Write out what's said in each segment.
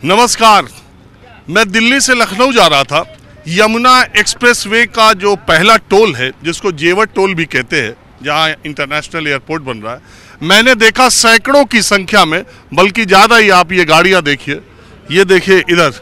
नमस्कार। मैं दिल्ली से लखनऊ जा रहा था। यमुना एक्सप्रेसवे का जो पहला टोल है, जिसको जेवर टोल भी कहते हैं, जहां इंटरनेशनल एयरपोर्ट बन रहा है, मैंने देखा सैकड़ों की संख्या में, बल्कि ज़्यादा ही। आप ये गाड़ियां देखिए, ये देखिए इधर,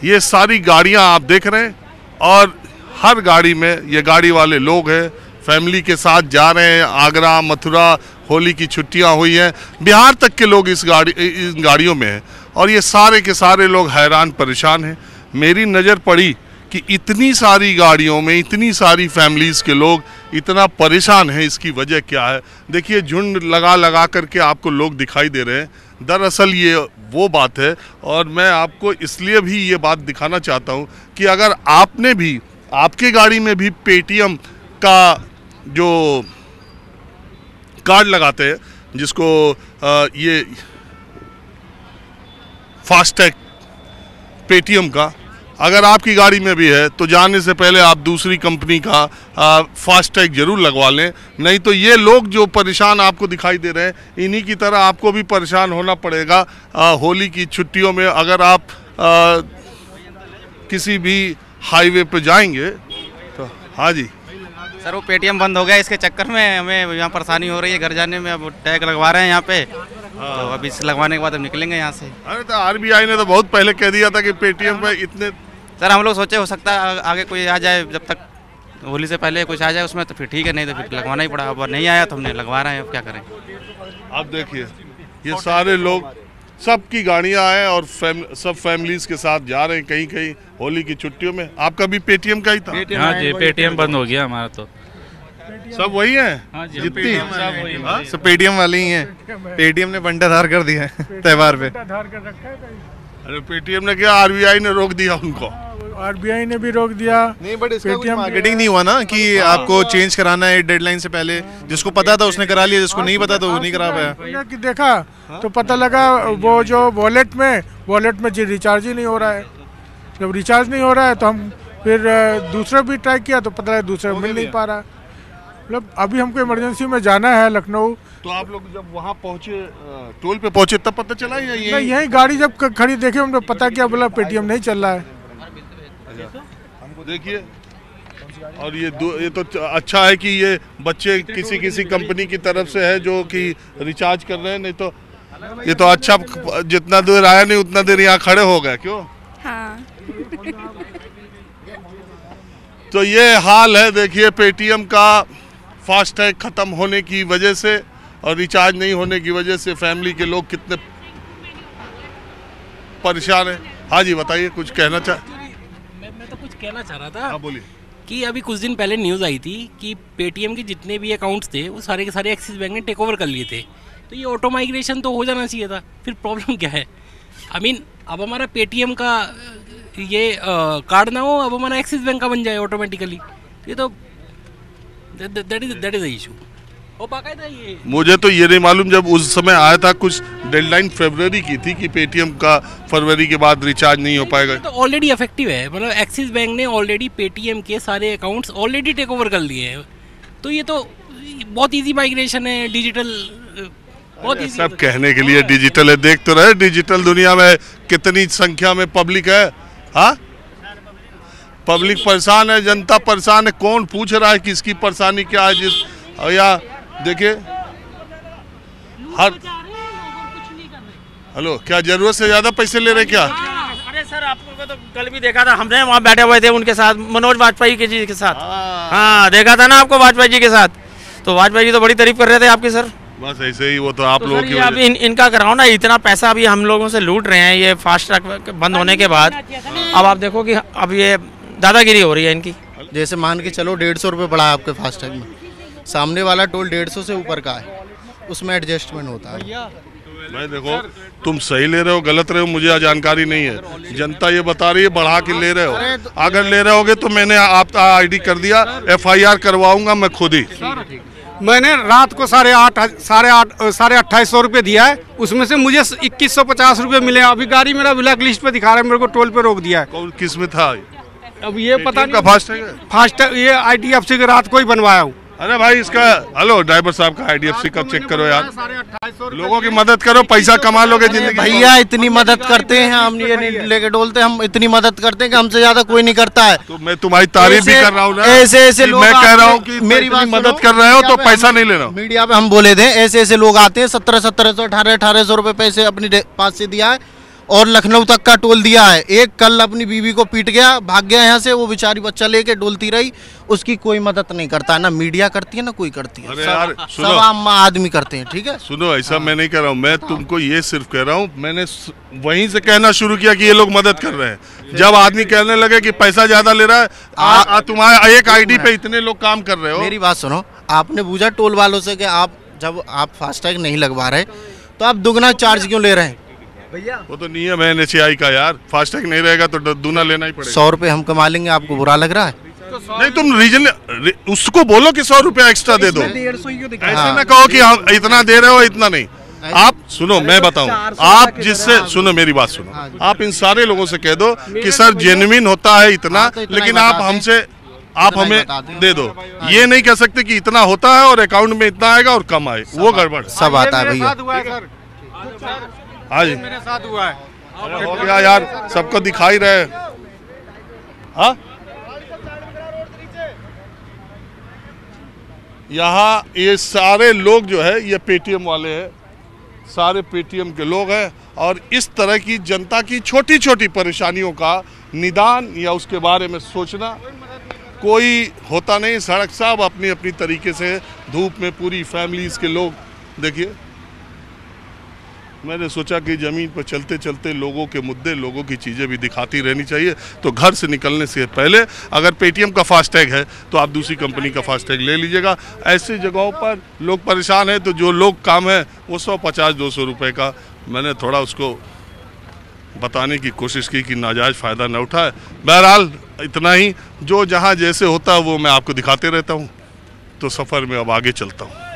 ये सारी गाड़ियां आप देख रहे हैं। और हर गाड़ी में ये गाड़ी वाले लोग हैं, फैमिली के साथ जा रहे हैं। आगरा, मथुरा, होली की छुट्टियां हुई हैं, बिहार तक के लोग इन गाड़ियों में हैं। और ये सारे के सारे लोग हैरान परेशान हैं। मेरी नज़र पड़ी कि इतनी सारी गाड़ियों में इतनी सारी फैमिलीज़ के लोग इतना परेशान हैं। इसकी वजह क्या है? देखिए, झुंड लगा लगा करके आपको लोग दिखाई दे रहे हैं। दरअसल ये वो बात है, और मैं आपको इसलिए भी ये बात दिखाना चाहता हूँ कि अगर आपने भी, आपके गाड़ी में भी पेटीएम का जो कार्ड लगाते हैं, जिसको ये फास्टैग पेटीएम का, अगर आपकी गाड़ी में भी है तो जाने से पहले आप दूसरी कंपनी का फास्टैग जरूर लगवा लें। नहीं तो ये लोग जो परेशान आपको दिखाई दे रहे हैं, इन्हीं की तरह आपको भी परेशान होना पड़ेगा होली की छुट्टियों में। अगर आप किसी भी हाईवे पे जाएंगे तो। हाँ जी सर, वो पेटीएम बंद हो गया, इसके चक्कर में हमें यहाँ परेशानी हो रही है घर जाने में। अब टैग लगवा रहे हैं यहाँ पे, तो अभी इस लगवाने के बाद हम निकलेंगे यहाँ से। अरे तो आरबीआई ने तो बहुत पहले कह दिया था कि पेटीएम पे इतने। सर, हम लोग सोचे हो सकता है आगे कोई आ जाए, जब तक होली से पहले कुछ आ जाए उसमें तो फिर ठीक है, नहीं तो फिर लगवाना ही पड़ा। अब नहीं आया तो हमने लगवा रहे हैं, अब क्या करें। आप देखिए, ये सारे लोग, सबकी गाड़ियाँ हैं और सब फैमिलीज के साथ जा रहे हैं कहीं कहीं होली की छुट्टियों में। आपका भी पेटीएम का ही था? हाँ जी, पेटीएम बंद हो गया हमारा तो। सब वही है? हाँ जी, जितनी सब पेटीएम वाले ही हैं। पेटीएम ने बंटाधार कर दिया है त्योहार पे। अरे पेटीएम ने क्या, आरबीआई ने रोक दिया उनको। आरबीआई ने भी रोक दिया। नहीं, बट इसका कोई मार्केटिंग नहीं हुआ ना कि आपको चेंज कराना है डेडलाइन से पहले। जिसको पता था उसने करा लिया, जिसको नहीं पता तो वो नहीं करा पाया। कि देखा तो पता लगा वो जो वॉलेट में जो रिचार्ज ही नहीं हो रहा है। जब रिचार्ज नहीं हो रहा है तो हम फिर दूसरा भी ट्राई किया तो पता लगा दूसरा मिल नहीं पा रहा। मतलब अभी हमको इमरजेंसी में जाना है लखनऊ। तो आप लोग जब वहाँ पहुँचे, टोल पे पहुँचे, तब पता चला या यही गाड़ी जब खड़ी देखे हमने पता किया, बोला पेटीएम नहीं चल रहा है। देखिए, और ये तो अच्छा है कि ये बच्चे किसी कंपनी की तरफ से है जो कि रिचार्ज कर रहे हैं। नहीं तो ये तो अच्छा, जितना देर आया नहीं उतना देर यहाँ खड़े हो गए। क्यों? हाँ। तो ये हाल है। देखिए, पेटीएम का फास्टैग खत्म होने की वजह से और रिचार्ज नहीं होने की वजह से फैमिली के लोग कितने परेशान हैं। हाँ जी, बताइए, कुछ कहना मैं तो कुछ कहना चाह रहा था। हाँ, बोलिए। कि अभी कुछ दिन पहले न्यूज़ आई थी कि पेटीएम के जितने भी अकाउंट्स थे वो सारे के सारे एक्सिस बैंक ने टेक ओवर कर लिए थे। तो ये ऑटो माइग्रेशन तो हो जाना चाहिए था। फिर प्रॉब्लम क्या है? अब हमारा पेटीएम का ये कार्ड ना हो, अब हमारा एक्सिस बैंक का बन जाए ऑटोमेटिकली। ये तो दैट इज द इशू। हो बाकायदा ये मुझे तो ये नहीं मालूम, जब उस समय आया था कुछ डेडलाइन फरवरी की थी कि पेटीएम का फरवरी के बाद रिचार्ज नहीं हो पाएगा। तो ऑलरेडी इफेक्टिव है। मतलब एक्सिस बैंक ने ऑलरेडी पेटीएम के सारे अकाउंट्स ऑलरेडी टेक ओवर कर लिए हैं। तो ये तो बहुत इजी माइग्रेशन है, डिजिटल, बहुत इजी। सब कहने के लिए डिजिटल है, देख तो रहे डिजिटल दुनिया में कितनी संख्या में पब्लिक है। हाँ, पब्लिक परेशान है, जनता परेशान है। कौन पूछ रहा है किसकी परेशानी क्या है? या देखिए, हर हेलो, क्या जरूरत से ज्यादा पैसे ले रहे क्या? अरे सर, आपको तो कल भी देखा था, हमने वहाँ बैठे हुए थे उनके साथ, मनोज वाजपेयी जी के साथ। हाँ, देखा था ना आपको वाजपेयी जी के साथ। तो वाजपेयी जी तो बड़ी तारीफ कर रहे थे आपकी सर। बस ऐसे ही, वो तो आप लोगों की अभी इनका कराओ ना। इतना पैसा अभी हम लोगों से लूट रहे हैं ये फास्टैग बंद होने के बाद। अब आप देखो कि अब ये दादागिरी हो रही है इनकी। जैसे मान के चलो 150 रुपये पड़ा है आपके फास्टैग में, सामने वाला टोल 150 से ऊपर का है, उसमें एडजस्टमेंट होता है। भाई देखो, तुम सही ले रहे हो गलत रहे हो मुझे जानकारी नहीं है। जनता ये बता रही है बढ़ा के ले रहे हो। अगर ले रहे होगे तो मैंने आपका आईडी कर दिया, FIR करवाऊंगा मैं खुद ही। मैंने रात को 2800 रुपये दिया है, उसमें से मुझे 2150 रुपये मिले। अभी गाड़ी मेरा ब्लैक लिस्ट पे दिखा रहा है, मेरे को टोल पे रोक दिया है। किस में था? अब ये पता नहीं। फास्टैग फास्टैग ये IDFC के रात को ही बनवाया हूँ। अरे भाई इसका हेलो ड्राइवर साहब का IDFC कब चेक करो यार, लोगों की मदद करो, पैसा कमा लोगे जिंदगी। भैया इतनी मदद करते हैं, हम ये नहीं लेके डोलते, हम इतनी मदद करते हैं कि हमसे ज्यादा कोई नहीं करता है। तो मैं तुम्हारी तारीफ भी कर रहा हूँ ना, ऐसे लोग, मैं कह रहा हूँ कि मेरी मदद कर रहे हो तो पैसा नहीं ले रहा हूँ। मीडिया पे हम बोले थे ऐसे लोग आते हैं 1700 1800 रुपए पैसे अपनी पास से दिया है और लखनऊ तक का टोल दिया है। एक कल अपनी बीवी को पीट गया, भाग गया यहाँ से, वो बेचारी बच्चा लेके डोलती रही, उसकी कोई मदद नहीं करता है, ना मीडिया करती है ना कोई करती है। अरे यार सब आम आदमी करते हैं। ठीक है सुनो, ऐसा मैं नहीं कह रहा हूँ, मैं तुमको ये सिर्फ कह रहा हूँ, मैंने वहीं से कहना शुरू किया कि ये लोग मदद कर रहे हैं। जब आदमी कहने लगे कि पैसा ज्यादा ले रहा है, तुम्हारे एक ID पे इतने लोग काम कर रहे हो। मेरी बात सुनो, आपने पूछा टोल वालों से कि आप जब आप फास्टैग नहीं लगवा रहे तो आप दुगना चार्ज क्यों ले रहे हैं? भैया वो तो नियम है NHAI का यार, फास्टैग नहीं रहेगा तो दूना लेना ही पड़ेगा। 100 रुपए हम कमा लेंगे, आपको बुरा लग रहा है? नहीं, तुम रीजन उसको बोलो कि 100 रुपया एक्स्ट्रा दे दो, ऐसे ना कहो कि हम इतना दे रहे हो इतना नहीं। आप सुनो, मैं बताऊं, आप जिससे सुनो मेरी बात सुनो, आप इन सारे लोगों से कह दो कि सर जेन्युइन होता है इतना, लेकिन आप हमसे आप हमें दे दो। ये नहीं कह सकते कि इतना होता है और अकाउंट में इतना आएगा और कम आए, वो गड़बड़ सब आता है भैया। हाँ जी मेरे साथ हुआ है। अरे हो गया यार, सबको दिखाई रहे। हाँ यहाँ ये सारे लोग जो है ये पेटीएम वाले हैं, सारे पेटीएम के लोग हैं, और इस तरह की जनता की छोटी छोटी परेशानियों का निदान या उसके बारे में सोचना कोई होता नहीं। सड़क साहब अपनी अपनी तरीके से धूप में पूरी फैमिलीज के लोग, देखिए मैंने सोचा कि ज़मीन पर चलते चलते लोगों के मुद्दे, लोगों की चीज़ें भी दिखाती रहनी चाहिए। तो घर से निकलने से पहले अगर पेटीएम का फास्टैग है तो आप दूसरी कंपनी का फास्टैग ले लीजिएगा। ऐसी जगहों पर लोग परेशान हैं तो जो लोग काम है वो 150-200 रुपये का, मैंने थोड़ा उसको बताने की कोशिश की कि नाजायज़ फ़ायदा न उठाए। बहरहाल इतना ही, जो जहाँ जैसे होता है वो मैं आपको दिखाते रहता हूँ। तो सफ़र में अब आगे चलता हूँ।